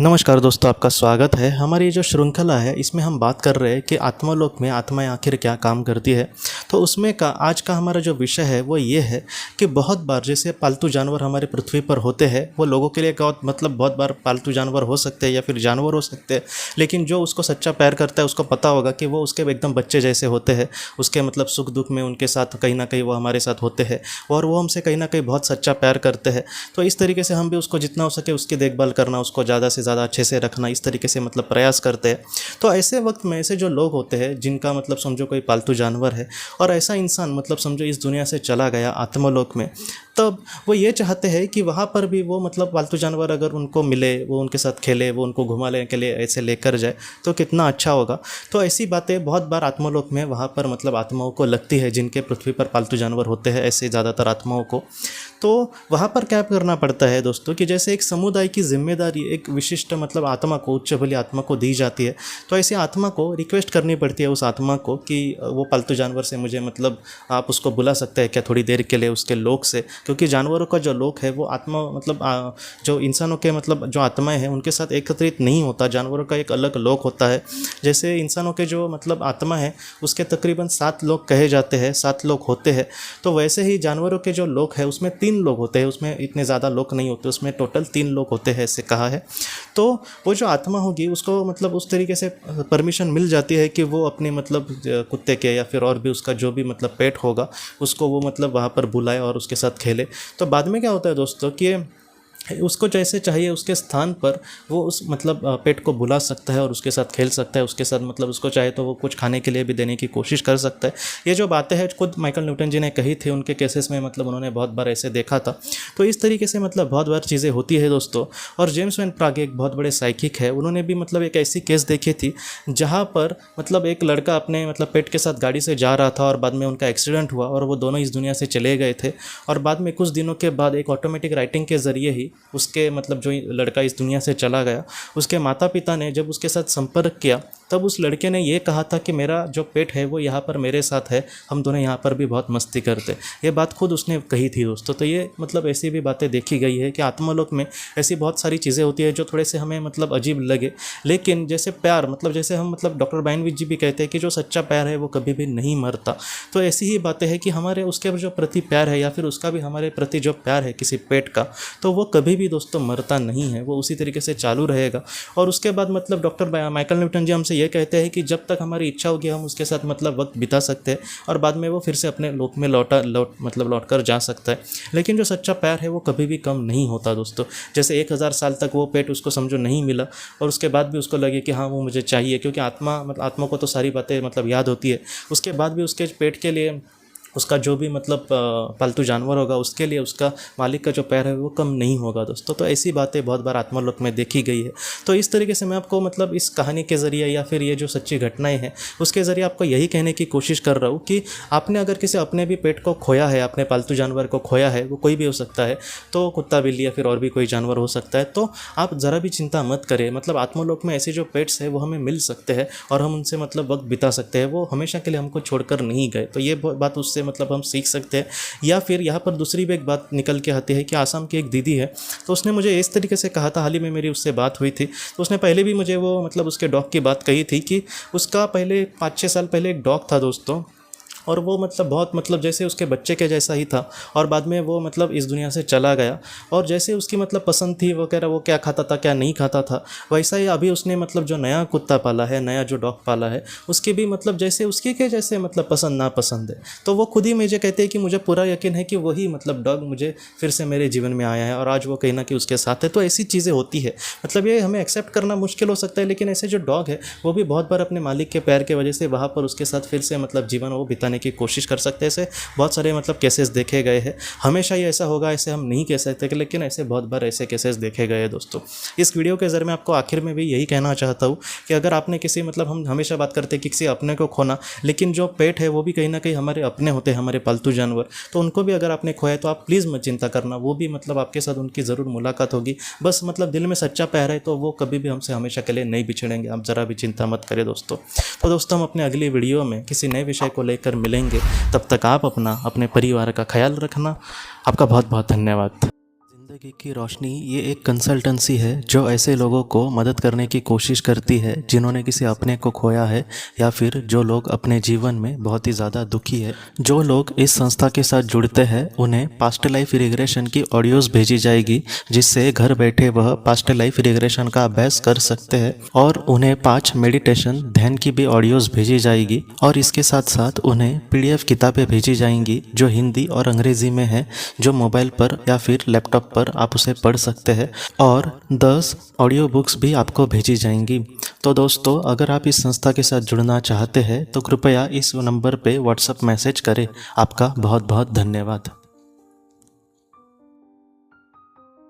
नमस्कार दोस्तों, आपका स्वागत है। हमारी ये जो श्रृंखला है इसमें हम बात कर रहे हैं कि आत्मलोक में आत्माएं आखिर क्या काम करती है। तो उसमें का आज का हमारा जो विषय है वो ये है कि बहुत बार जैसे पालतू जानवर हमारे पृथ्वी पर होते हैं, वो लोगों के लिए बहुत बार पालतू जानवर हो सकते हैं या फिर जानवर हो सकते हैं, लेकिन जो उसको सच्चा प्यार करता है उसको पता होगा कि वो उसके एकदम बच्चे जैसे होते हैं। उसके सुख दुख में उनके साथ कहीं ना कहीं वो हमारे साथ होते हैं और वो हमसे कहीं ना कहीं बहुत सच्चा प्यार करते हैं। तो इस तरीके से हम भी उसको जितना हो सके उसकी देखभाल करना, उसको ज़्यादा से ज़्यादा अच्छे से रखना, इस तरीके से प्रयास करते हैं। तो ऐसे वक्त में ऐसे जो लोग होते हैं जिनका समझो कोई पालतू जानवर है और ऐसा इंसान समझो इस दुनिया से चला गया आत्मलोक में, तब वो ये चाहते हैं कि वहाँ पर भी वो पालतू जानवर अगर उनको मिले, वो उनके साथ खेले, वो उनको घुमाने के लिए ऐसे लेकर जाए तो कितना अच्छा होगा। तो ऐसी बातें बहुत बार आत्मलोक में वहाँ पर आत्माओं को लगती है, जिनके पृथ्वी पर पालतू जानवर होते हैं ऐसे ज़्यादातर आत्माओं को। तो वहाँ पर क्या करना पड़ता है दोस्तों कि जैसे एक समुदाय की जिम्मेदारी एक विशिष्ट आत्मा को, उच्च बली आत्मा को दी जाती है। तो ऐसी आत्मा को रिक्वेस्ट करनी पड़ती है उस आत्मा को कि वो पालतू जानवर से मुझे आप उसको बुला सकते हैं क्या थोड़ी देर के लिए उसके लोक से, क्योंकि जानवरों का जो लोक है वो आत्मा जो इंसानों के जो आत्माएं हैं उनके साथ एकत्रित नहीं होता। जानवरों का एक अलग लोक होता है। जैसे इंसानों के जो आत्मा है उसके तकरीबन 7 लोक कहे जाते हैं, 7 लोक होते हैं। तो वैसे ही जानवरों के जो लोक है उसमें 3 लोग होते हैं, उसमें इतने ज़्यादा लोक नहीं होते, उसमें टोटल 3 लोग होते हैं ऐसे कहा है। तो वो जो आत्मा होगी उसको उस तरीके से परमिशन मिल जाती है कि वो अपने कुत्ते के या फिर और भी उसका जो भी पेट होगा उसको वो वहाँ पर बुलाए और उसके साथ खेले। तो बाद में क्या होता है दोस्तों कि उसको जैसे चाहिए उसके स्थान पर वो उस पेट को बुला सकता है और उसके साथ खेल सकता है, उसके साथ उसको चाहे तो वो कुछ खाने के लिए भी देने की कोशिश कर सकता है। ये जो बातें हैं खुद माइकल न्यूटन जी ने कही थी, उनके केसेस में उन्होंने बहुत बार ऐसे देखा था। तो इस तरीके से बहुत बार चीज़ें होती है दोस्तों। और जेम्स वैन प्रागे एक बहुत बड़े साइकिक है, उन्होंने भी एक ऐसी केस देखी थी जहाँ पर एक लड़का अपने पेट के साथ गाड़ी से जा रहा था और बाद में उनका एक्सीडेंट हुआ और वो दोनों इस दुनिया से चले गए थे। और बाद में कुछ दिनों के बाद एक ऑटोमेटिक राइटिंग के ज़रिए ही उसके जो लड़का इस दुनिया से चला गया, उसके माता पिता ने जब उसके साथ संपर्क किया तब उस लड़के ने ये कहा था कि मेरा जो पेट है वो यहाँ पर मेरे साथ है, हम दोनों यहाँ पर भी बहुत मस्ती करते। ये बात खुद उसने कही थी दोस्तों। तो ये ऐसी भी बातें देखी गई है कि आत्मलोक में ऐसी बहुत सारी चीज़ें होती है जो थोड़े से हमें अजीब लगे, लेकिन जैसे प्यार जैसे हम डॉक्टर बायनविच जी भी कहते हैं कि जो सच्चा प्यार है वो कभी भी नहीं मरता। तो ऐसी ही बातें हैं कि हमारे उसके जो प्रति प्यार है या फिर उसका भी हमारे प्रति जो प्यार है किसी पेट का, तो वो कभी भी दोस्तों मरता नहीं है, वो उसी तरीके से चालू रहेगा। और उसके बाद डॉक्टर माइकल न्यूटन जी हमसे ये कहते हैं कि जब तक हमारी इच्छा होगी हम उसके साथ वक्त बिता सकते हैं और बाद में वो फिर से अपने लोक में लौट कर जा सकता है। लेकिन जो सच्चा प्यार है वो कभी भी कम नहीं होता दोस्तों। जैसे 1000 साल तक वो पेट उसको समझो नहीं मिला और उसके बाद भी उसको लगे कि हाँ वो मुझे चाहिए, क्योंकि आत्मा को तो सारी बातें याद होती है। उसके बाद भी उसके पेट के लिए उसका जो भी पालतू जानवर होगा उसके लिए उसका मालिक का जो प्यार है वो कम नहीं होगा दोस्तों। तो ऐसी बातें बहुत बार आत्मलोक में देखी गई है। तो इस तरीके से मैं आपको इस कहानी के ज़रिए या फिर ये जो सच्ची घटनाएं हैं उसके ज़रिए आपको यही कहने की कोशिश कर रहा हूँ कि आपने अगर किसी अपने भी पेट को खोया है, अपने पालतू जानवर को खोया है, वो कोई भी हो सकता है, तो कुत्ता बिल्ली या फिर और भी कोई जानवर हो सकता है, तो आप ज़रा भी चिंता मत करें। आत्मलोक में ऐसे जो पेट्स हैं वो हमें मिल सकते हैं और हम उनसे वक्त बिता सकते हैं, वो हमेशा के लिए हमको छोड़कर नहीं गए। तो ये बात उससे हम सीख सकते हैं। या फिर यहाँ पर दूसरी भी एक बात निकल के आती है कि आसाम की एक दीदी है, तो उसने मुझे इस तरीके से कहा था, हाल ही में मेरी उससे बात हुई थी, तो उसने पहले भी मुझे वो उसके डॉग की बात कही थी कि उसका पहले 5-6 साल पहले एक डॉग था दोस्तों, और वो बहुत जैसे उसके बच्चे के जैसा ही था और बाद में वो इस दुनिया से चला गया। और जैसे उसकी पसंद थी वगैरह, वो क्या खाता था क्या नहीं खाता था, वैसा ही अभी उसने जो नया कुत्ता पाला है, नया जो डॉग पाला है, उसके भी जैसे उसके के जैसे पसंद नापसंद है। तो वो खुद ही मुझे कहते हैं कि मुझे पूरा यकीन है कि वही डॉग मुझे फिर से मेरे जीवन में आया है और आज वो कहीं ना कहीं उसके साथ है। तो ऐसी चीज़ें होती है, ये हमें एक्सेप्ट करना मुश्किल हो सकता है, लेकिन ऐसे जो डॉग है वो भी बहुत बार अपने मालिक के प्यार की वजह से वहाँ पर उसके साथ फिर से जीवन वो बिताने की कोशिश कर सकते हैं। ऐसे बहुत सारे केसेस देखे गए हैं। हमेशा ही ऐसा होगा ऐसे हम नहीं कह सकते, लेकिन ऐसे बहुत बार ऐसे केसेस देखे गए हैं दोस्तों। इस वीडियो के जरिए मैं आपको आखिर में भी यही कहना चाहता हूँ कि अगर आपने किसी हम हमेशा बात करते हैं कि किसी अपने को खोना, लेकिन जो पेट है वो भी कहीं ना कहीं हमारे अपने होते हैं, हमारे पालतू जानवर, तो उनको भी अगर आपने खोया तो आप प्लीज़ मत चिंता करना, वो भी आपके साथ उनकी ज़रूर मुलाकात होगी। बस दिल में सच्चा प्यार है तो वो कभी भी हमसे हमेशा के लिए नहीं बिछड़ेंगे, आप ज़रा भी चिंता मत करें दोस्तों। तो दोस्तों हम अपने अगली वीडियो में किसी नए विषय को लेकर मिलेंगे, तब तक आप अपने परिवार का ख्याल रखना। आपका बहुत बहुत धन्यवाद। ज़िंदगी की रोशनी ये एक कंसल्टेंसी है जो ऐसे लोगों को मदद करने की कोशिश करती है जिन्होंने किसी अपने को खोया है या फिर जो लोग अपने जीवन में बहुत ही ज़्यादा दुखी है। जो लोग इस संस्था के साथ जुड़ते हैं उन्हें पास्ट लाइफ रिग्रेशन की ऑडियोज़ भेजी जाएगी, जिससे घर बैठे वह पास्ट लाइफ रिग्रेशन का अभ्यास कर सकते हैं। और उन्हें 5 मेडिटेशन ध्यान की भी ऑडियोज़ भेजी जाएगी और इसके साथ साथ उन्हें PDF किताबें भेजी जाएंगी जो हिंदी और अंग्रेज़ी में है, जो मोबाइल पर या फिर लैपटॉप पर आप उसे पढ़ सकते हैं। और 10 ऑडियो बुक्स भी आपको भेजी जाएंगी। तो दोस्तों, अगर आप इस संस्था के साथ जुड़ना चाहते हैं तो कृपया इस नंबर पे व्हाट्सएप मैसेज करें। आपका बहुत बहुत धन्यवाद।